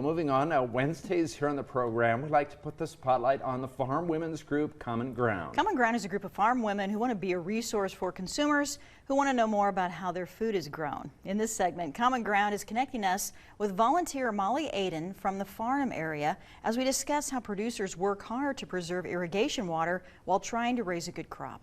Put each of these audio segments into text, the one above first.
Moving on, Wednesdays here on the program, we like to put the spotlight on the farm women's group CommonGround. CommonGround is a group of farm women who want to be a resource for consumers who want to know more about how their food is grown. In this segment, CommonGround is connecting us with volunteer Molly Aden from the Farnham area as we discuss how producers work hard to preserve irrigation water while trying to raise a good crop.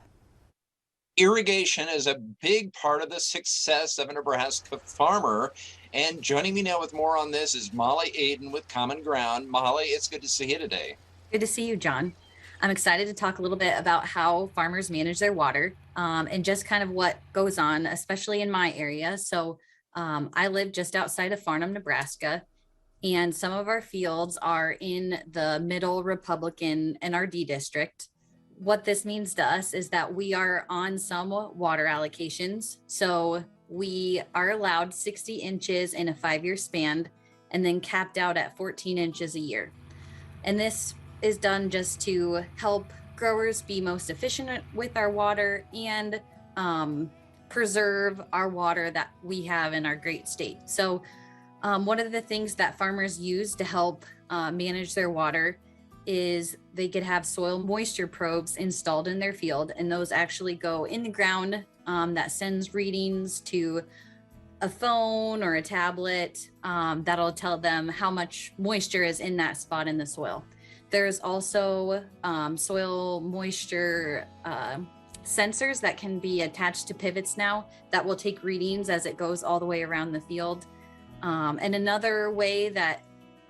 Irrigation is a big part of the success of a Nebraska farmer. And joining me now with more on this is Molly Aden with CommonGround. Molly, it's good to see you today. Good to see you, John. I'm excited to talk a little bit about how farmers manage their water and just kind of what goes on, especially in my area. So I live just outside of Farnham, Nebraska, and some of our fields are in the middle Republican NRD district. What this means to us is that we are on some water allocations. So we are allowed 60 inches in a 5-year span and then capped out at 14 inches a year. And this is done just to help growers be most efficient with our water and preserve our water that we have in our great state. So one of the things that farmers use to help manage their water is they could have soil moisture probes installed in their field, and those actually go in the ground that sends readings to a phone or a tablet that'll tell them how much moisture is in that spot in the soil. There's also soil moisture sensors that can be attached to pivots now that will take readings as it goes all the way around the field. And another way that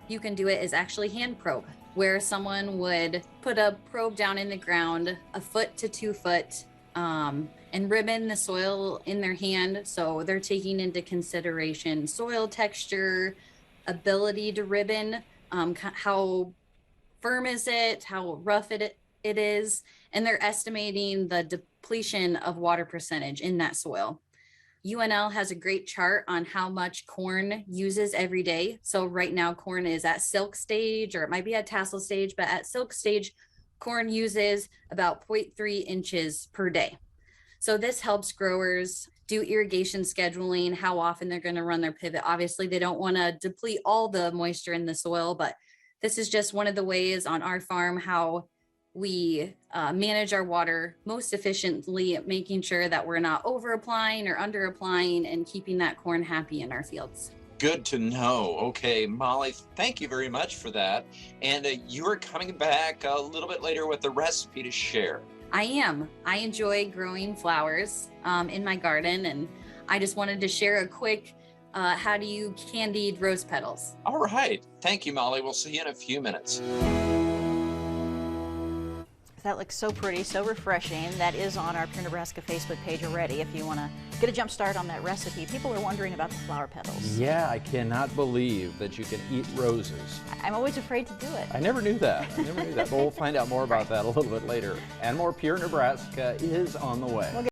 you can do it is actually hand probe, where someone would put a probe down in the ground 1 foot to 2 foot and ribbon the soil in their hand. So they're taking into consideration soil texture, ability to ribbon, how firm is it, how rough it is, and they're estimating the depletion of water percentage in that soil. UNL has a great chart on how much corn uses every day. So right now corn is at silk stage, or it might be at tassel stage, but at silk stage, corn uses about 0.3 inches per day. So this helps growers do irrigation scheduling, how often they're going to run their pivot. Obviously, they don't want to deplete all the moisture in the soil, but this is just one of the ways on our farm how we manage our water most efficiently, making sure that we're not over applying or under applying and keeping that corn happy in our fields. Good to know. Okay, Molly, thank you very much for that. And you are coming back a little bit later with a recipe to share. I am. I enjoy growing flowers in my garden, and I just wanted to share a quick how do you candied rose petals. All right. Thank you, Molly. We'll see you in a few minutes. That looks so pretty, so refreshing. That is on our Pure Nebraska Facebook page already if you want to get a jump start on that recipe. People are wondering about the flower petals. Yeah, I cannot believe that you can eat roses. I'm always afraid to do it. I never knew that. But we'll find out more about that a little bit later. And more Pure Nebraska is on the way.